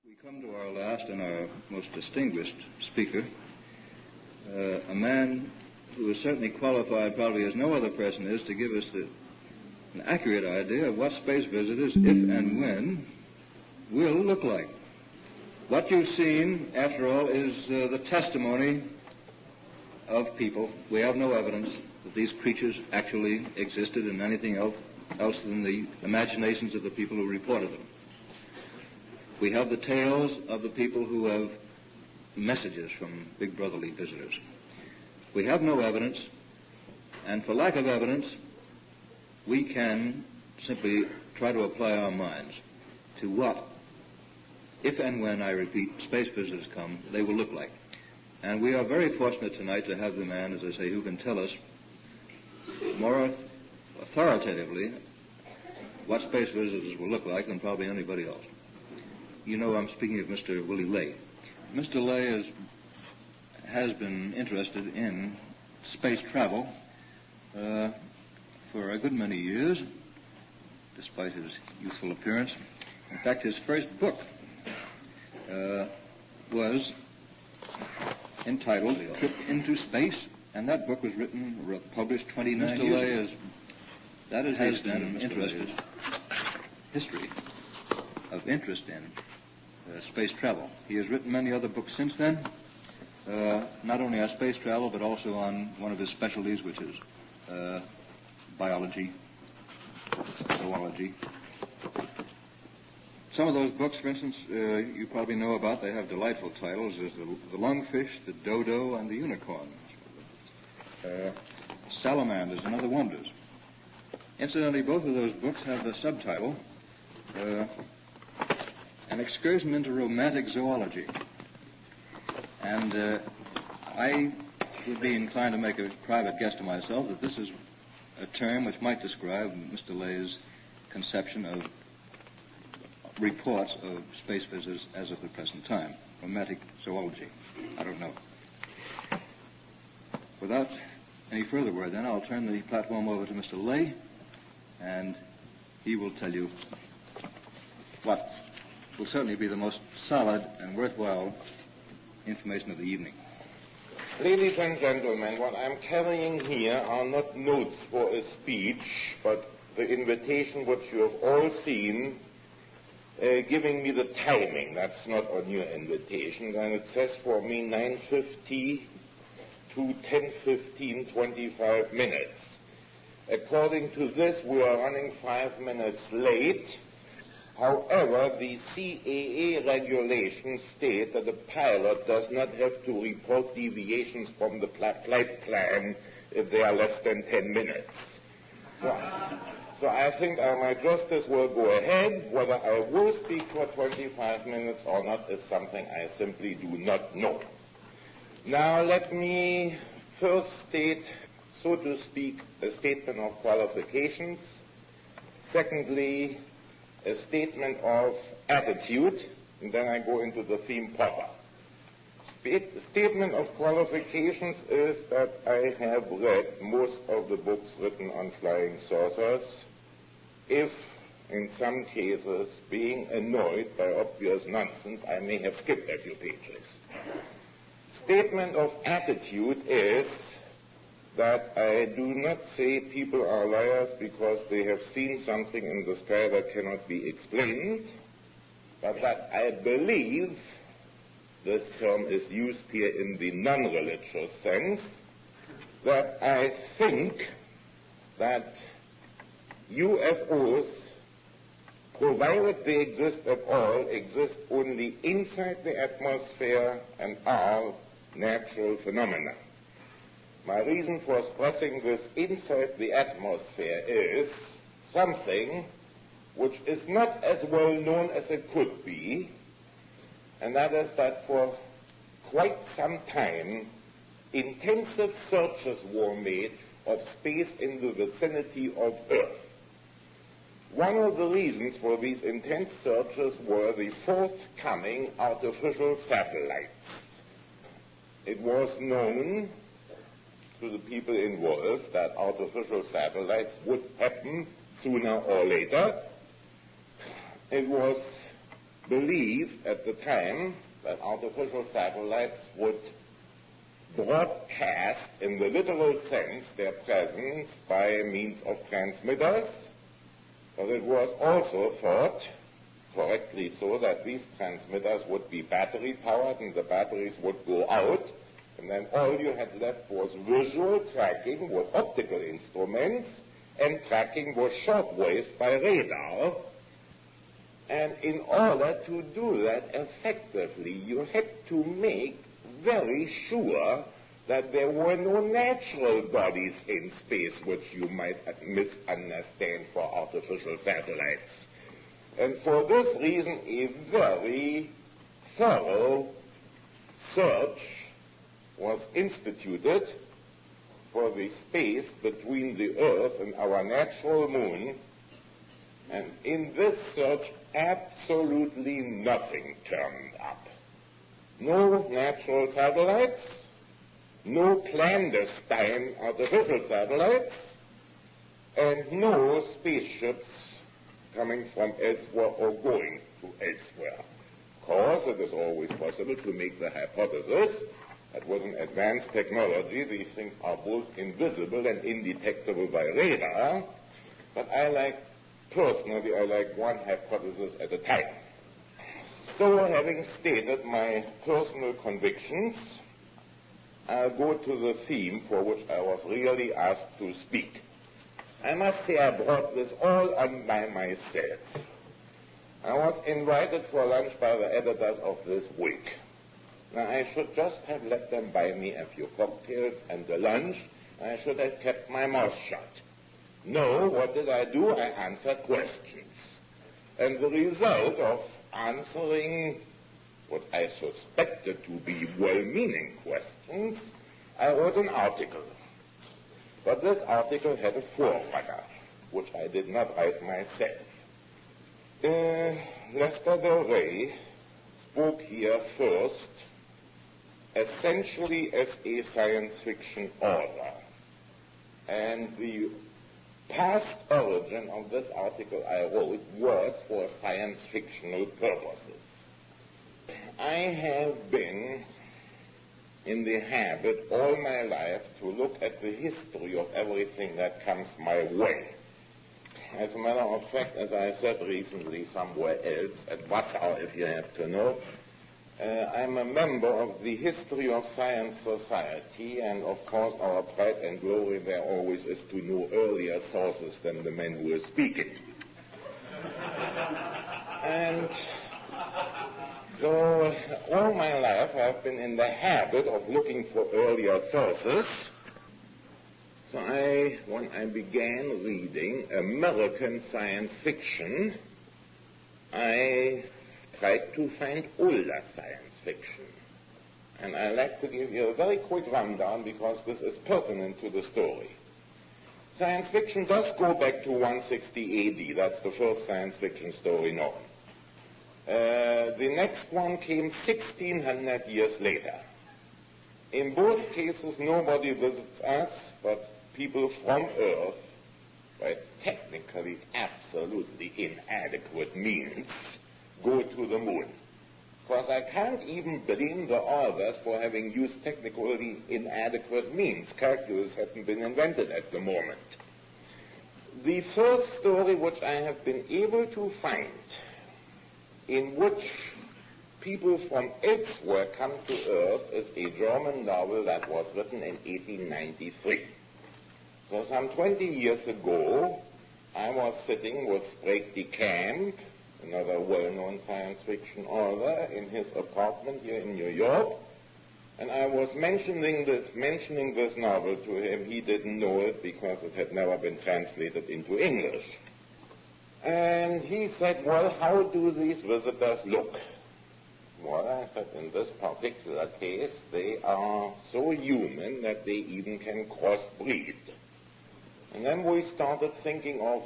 We come to our last and our most distinguished speaker, a man who is certainly qualified, probably as no other person is, to give us an accurate idea of what space visitors, if and when, will look like. What you've seen, after all, is the testimony of people. We have no evidence that these creatures actually existed in anything else than the imaginations of the people who reported them. We have the tales of the people who have messages from big brotherly visitors. We have no evidence, and for lack of evidence, we can simply try to apply our minds to what, if and when, I repeat, space visitors come, they will look like. And we are very fortunate tonight to have the man, as I say, who can tell us more authoritatively what space visitors will look like than probably anybody else. You know, I'm speaking of Mr. Wiley Ley. Mr. Ley has been interested in space travel for a good many years, despite his youthful appearance. In fact, his first book was entitled Trip into Space, and that book was published 29 years ago. That has been an interested history of interest in space travel. He has written many other books since then, not only on space travel, but also on one of his specialties, which is biology, zoology. Some of those books, for instance, you probably know about. They have delightful titles. There's the lungfish, the dodo, and the unicorn. Salamanders and Other Wonders. Incidentally, both of those books have the subtitle, An Excursion into Romantic Zoology. And I would be inclined to make a private guess to myself that this is a term which might describe Mr. Ley's conception of reports of space visitors as of the present time. Romantic zoology. I don't know. Without any further word, then, I'll turn the platform over to Mr. Ley, and he will tell you what will certainly be the most solid and worthwhile information of the evening. Ladies and gentlemen, what I'm carrying here are not notes for a speech, but the invitation which you have all seen, giving me the timing. That's not on your invitation, and it says for me 9:50 to 10:15, 25 minutes. According to this, we are running 5 minutes late. However, the CAA regulations state that the pilot does not have to report deviations from the flight plan if they are less than 10 minutes. So I think my justice will go ahead. Whether I will speak for 25 minutes or not is something I simply do not know. Now let me first state, so to speak, a statement of qualifications. Secondly, a statement of attitude, and then I go into the theme proper. Statement of qualifications is that I have read most of the books written on flying saucers, if, in some cases, being annoyed by obvious nonsense, I may have skipped a few pages. Statement of attitude is that I do not say people are liars because they have seen something in the sky that cannot be explained, but that I believe, this term is used here in the non-religious sense, that I think that UFOs, provided they exist at all, exist only inside the atmosphere and are natural phenomena. My reason for stressing this inside the atmosphere is something which is not as well known as it could be, and that is that for quite some time, intensive searches were made of space in the vicinity of Earth. One of the reasons for these intense searches were the forthcoming artificial satellites. It was known to the people involved that artificial satellites would happen sooner or later. It was believed at the time that artificial satellites would broadcast, in the literal sense, their presence by means of transmitters, but it was also thought, correctly so, that these transmitters would be battery-powered and the batteries would go out, and then all you had left was visual tracking with optical instruments and tracking with shortwaves by radar. And in order to do that effectively, you had to make very sure that there were no natural bodies in space which you might misunderstand for artificial satellites. And for this reason, a very thorough search was instituted for the space between the Earth and our natural moon. And in this search, absolutely nothing turned up. No natural satellites, no clandestine artificial satellites, and no spaceships coming from elsewhere or going to elsewhere. Of course, it is always possible to make the hypothesis that with an advanced technology, these things are both invisible and indetectable by radar, but personally, I like one hypothesis at a time. So, having stated my personal convictions, I'll go to the theme for which I was really asked to speak. I must say I brought this all on by myself. I was invited for lunch by the editors of this week. Now, I should just have let them buy me a few cocktails and the lunch. I should have kept my mouth shut. No, what did I do? I answered questions. And the result of answering what I suspected to be well-meaning questions, I wrote an article. But this article had a forerunner, which I did not write myself. Lester Del Rey spoke here first, essentially as a science fiction author. And the past origin of this article I wrote was for science fictional purposes. I have been in the habit all my life to look at the history of everything that comes my way. As a matter of fact, as I said recently somewhere else, at Wassau, if you have to know, I'm a member of the History of Science Society, and of course our pride and glory there always is to know earlier sources than the men who are speaking. And so all my life I've been in the habit of looking for earlier sources. So when I began reading American science fiction, I tried to find older science fiction. And I'd like to give you a very quick rundown because this is pertinent to the story. Science fiction does go back to 160 AD. That's the first science fiction story known. The next one came 1,600 years later. In both cases, nobody visits us, but people from Earth, by technically absolutely inadequate means, go to the moon. Because I can't even blame the authors for having used technically inadequate means. Calculus hadn't been invented at the moment. The first story which I have been able to find in which people from elsewhere come to Earth is a German novel that was written in 1893. So some 20 years ago, I was sitting with Sprague de Camp, another well-known science fiction author, in his apartment here in New York, and I was mentioning this novel to him. He didn't know it because it had never been translated into English. And he said, well, how do these visitors look? Well, I said, in this particular case, they are so human that they even can crossbreed. And then we started thinking of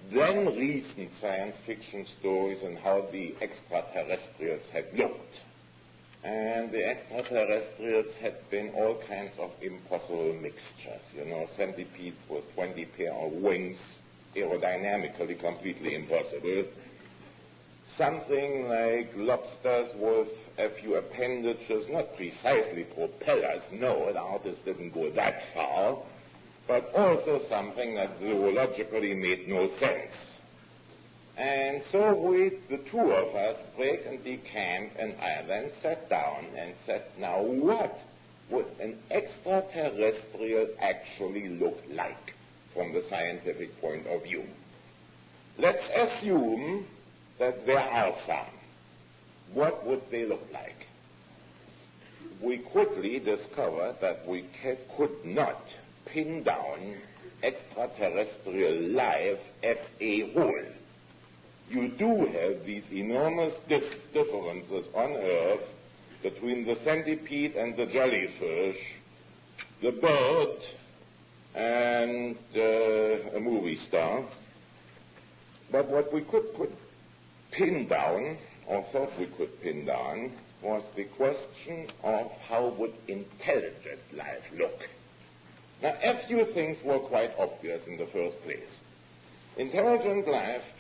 then recent science fiction stories and how the extraterrestrials had looked. And the extraterrestrials had been all kinds of impossible mixtures, centipedes with 20 pair of wings, aerodynamically completely impossible. something like lobsters with a few appendages, not precisely propellers, no, the artist didn't go that far, but also something that zoologically made no sense. And so the two of us, Sprague and DeCamp and I, then sat down and said, now what would an extraterrestrial actually look like from the scientific point of view? Let's assume that there are some. What would they look like? We quickly discovered that we could not pin down extraterrestrial life as a whole. You do have these enormous differences on Earth between the centipede and the jellyfish, the bird and a movie star. But what we could pin down, or thought we could pin down, was the question of how would intelligent life look. Now, a few things were quite obvious in the first place. Intelligent life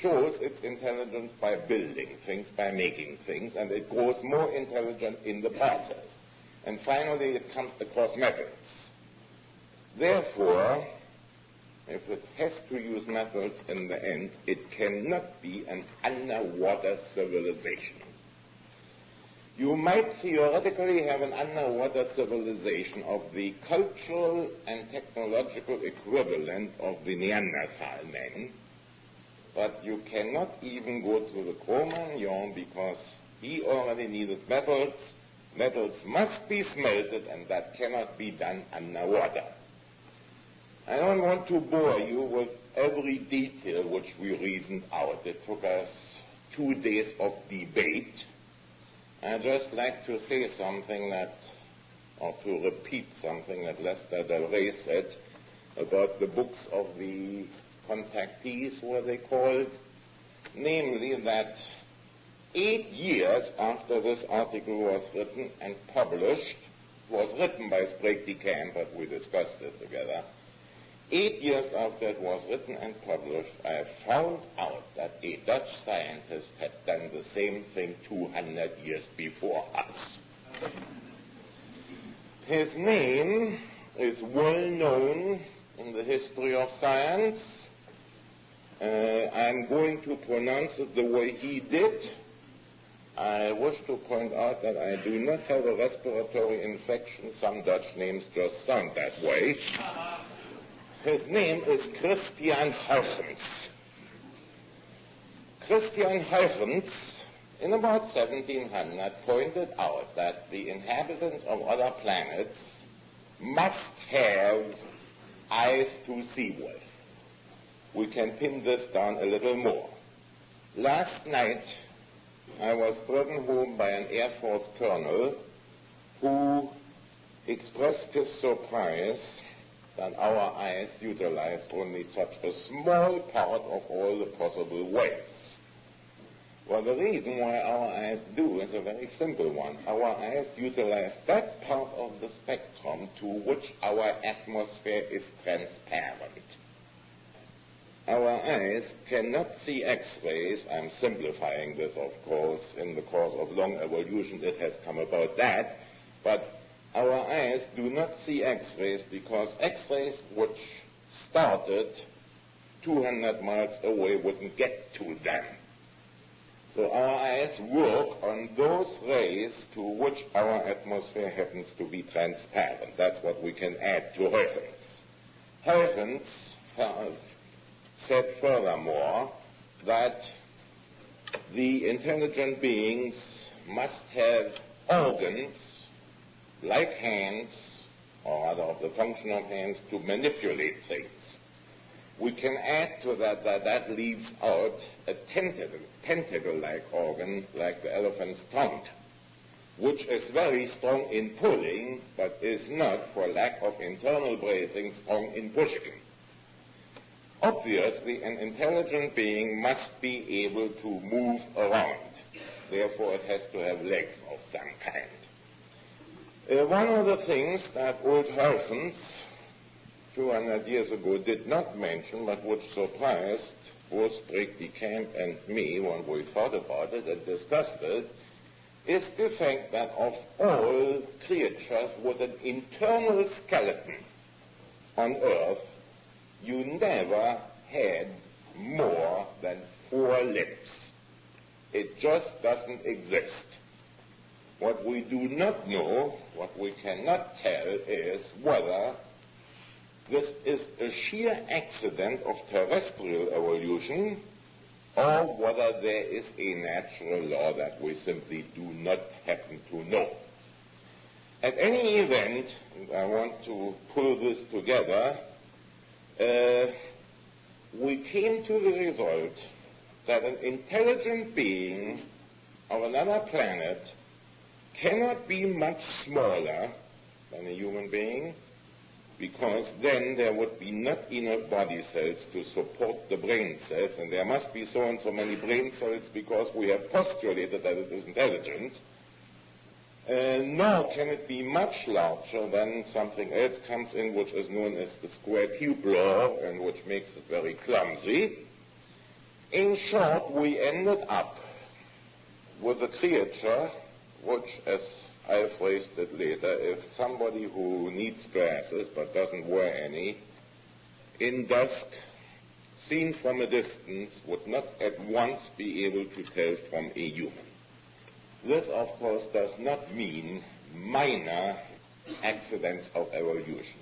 shows its intelligence by building things, by making things, and it grows more intelligent in the process. And finally, it comes across methods. Therefore, if it has to use methods in the end, it cannot be an underwater civilization. You might theoretically have an underwater civilization of the cultural and technological equivalent of the Neanderthal men, but you cannot even go to the Cro-Magnon because he already needed metals. Metals must be smelted, and that cannot be done underwater. I don't want to bore you with every detail which we reasoned out. It took us 2 days of debate. I'd just like to say something or to repeat something that Lester Del Rey said about the books of the contactees, were they called, namely that 8 years after this article was written and published, was written by Sprague DeCamp, but we discussed it together. 8 years after it was written and published, I found out that a Dutch scientist had done the same thing 200 years before us. His name is well known in the history of science. I'm going to pronounce it the way he did. I wish to point out that I do not have a respiratory infection. Some Dutch names just sound that way. His name is Christian Huygens. Christian Huygens, in about 1700, pointed out that the inhabitants of other planets must have eyes to see with. We can pin this down a little more. Last night, I was driven home by an Air Force colonel who expressed his surprise that our eyes utilized only such a small part of all the possible waves. Well, the reason why our eyes do is a very simple one. Our eyes utilize that part of the spectrum to which our atmosphere is transparent. Our eyes cannot see X-rays. I'm simplifying this, of course. In the course of long evolution, it has come about that. But our eyes do not see X-rays because X-rays which started 200 miles away wouldn't get to them. So our eyes work on those rays to which our atmosphere happens to be transparent. That's what we can add to Huygens. Huygens said furthermore that the intelligent beings must have organs like hands, or rather of the function of hands, to manipulate things. We can add to that leaves out a tentacle-like organ like the elephant's trunk, which is very strong in pulling, but is not, for lack of internal bracing, strong in pushing. Obviously, an intelligent being must be able to move around. Therefore, it has to have legs of some kind. One of the things that old Huygens 200 years ago did not mention, but which surprised both Brigdy Camp and me, when we thought about it and discussed it, is the fact that of all creatures with an internal skeleton on Earth, you never had more than 4 limbs. It just doesn't exist. What we do not know, what we cannot tell, is whether this is a sheer accident of terrestrial evolution or whether there is a natural law that we simply do not happen to know. At any event, I want to pull this together, we came to the result that an intelligent being of another planet cannot be much smaller than a human being, because then there would be not enough body cells to support the brain cells, and there must be so and so many brain cells because we have postulated that it is intelligent. Nor can it be much larger than something else comes in, which is known as the square cube law, and which makes it very clumsy. In short, we ended up with a creature which, as I phrased it later, if somebody who needs glasses but doesn't wear any, in dusk, seen from a distance, would not at once be able to tell from a human. This, of course, does not mean minor accidents of evolution.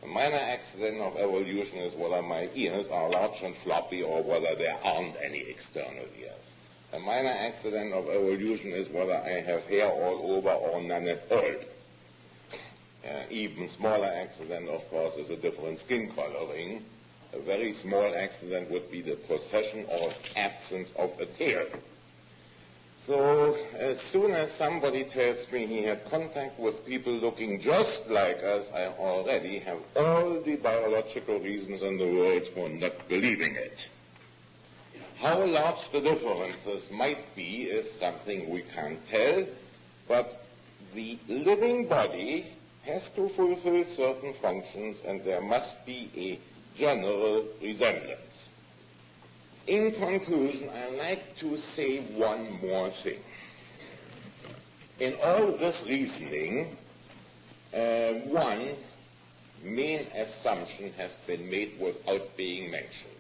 A minor accident of evolution is whether my ears are large and floppy or whether there aren't any external ears. A minor accident of evolution is whether I have hair all over or none at all. Even smaller accident, of course, is a different skin coloring. A very small accident would be the possession or absence of a tail. So as soon as somebody tells me he had contact with people looking just like us, I already have all the biological reasons in the world for not believing it. How large the differences might be is something we can't tell, but the living body has to fulfill certain functions, and there must be a general resemblance. In conclusion, I'd like to say one more thing. In all this reasoning, one main assumption has been made without being mentioned.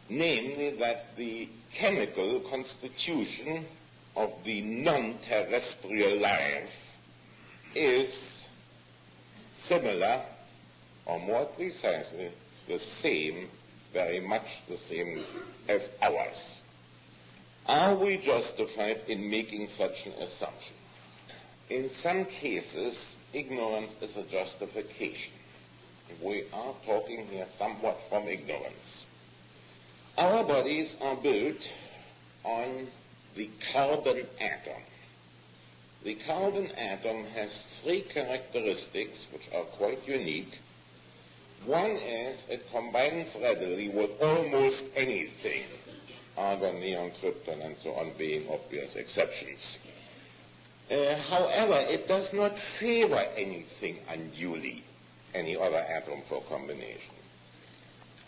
Namely, that the chemical constitution of the non-terrestrial life is similar, or more precisely, the same, very much the same as ours. Are we justified in making such an assumption? In some cases, ignorance is a justification. We are talking here somewhat from ignorance. Our bodies are built on the carbon atom. The carbon atom has 3 characteristics which are quite unique. One is it combines readily with almost anything, argon, neon, krypton, and so on being obvious exceptions. However, it does not favor anything unduly, any other atom for combination.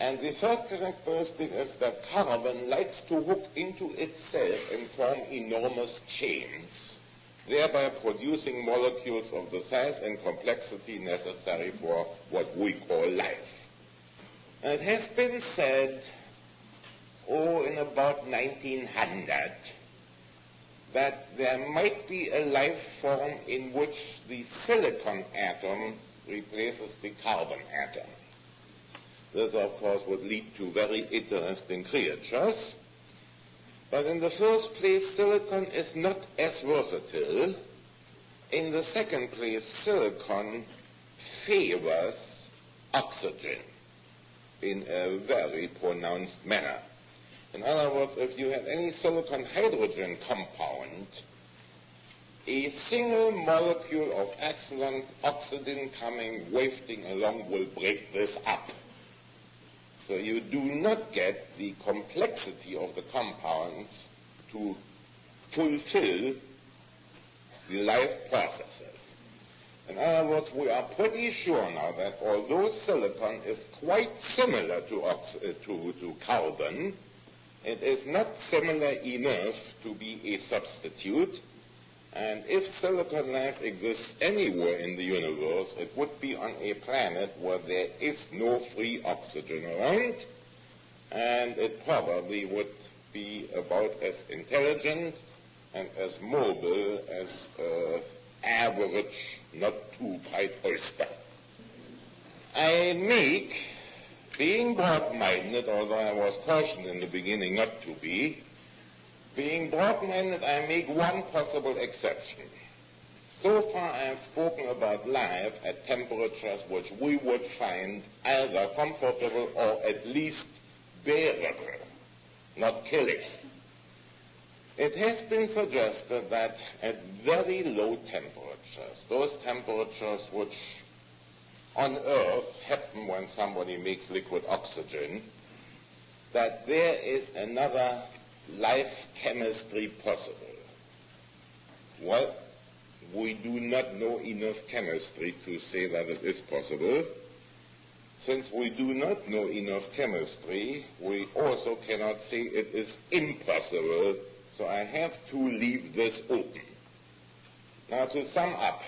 And the third characteristic is that carbon likes to hook into itself and form enormous chains, thereby producing molecules of the size and complexity necessary for what we call life. And it has been said, in about 1900, that there might be a life form in which the silicon atom replaces the carbon atom. This, of course, would lead to very interesting creatures. But in the first place, silicon is not as versatile. In the second place, silicon favors oxygen in a very pronounced manner. In other words, if you have any silicon-hydrogen compound, a single molecule of excellent oxygen coming wafting along will break this up. So you do not get the complexity of the compounds to fulfill the life processes. In other words, we are pretty sure now that although silicon is quite similar to carbon, it is not similar enough to be a substitute. And if silicon life exists anywhere in the universe, it would be on a planet where there is no free oxygen around, and it probably would be about as intelligent and as mobile as average, not too bright oyster. I make, being broad-minded, although I was cautioned in the beginning not to be, being broad-minded, I make one possible exception. So far I have spoken about life at temperatures which we would find either comfortable or at least bearable, not killing. It has been suggested that at very low temperatures, those temperatures which on Earth happen when somebody makes liquid oxygen, that there is another life chemistry possible. Well, we do not know enough chemistry to say that it is possible. Since we do not know enough chemistry, we also cannot say it is impossible, so I have to leave this open. Now, to sum up,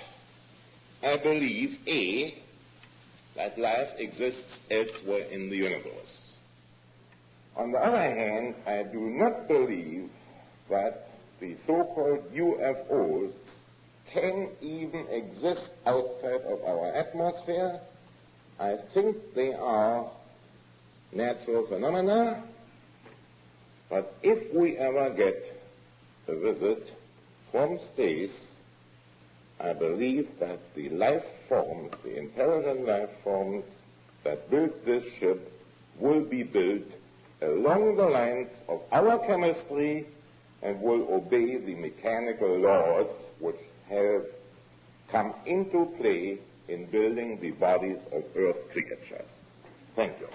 I believe, A, that life exists elsewhere in the universe. On the other hand, I do not believe that the so-called UFOs can even exist outside of our atmosphere. I think they are natural phenomena, but if we ever get a visit from space, I believe that the life forms, the intelligent life forms that built this ship will be built along the lines of our chemistry and will obey the mechanical laws which have come into play in building the bodies of Earth creatures. Thank you.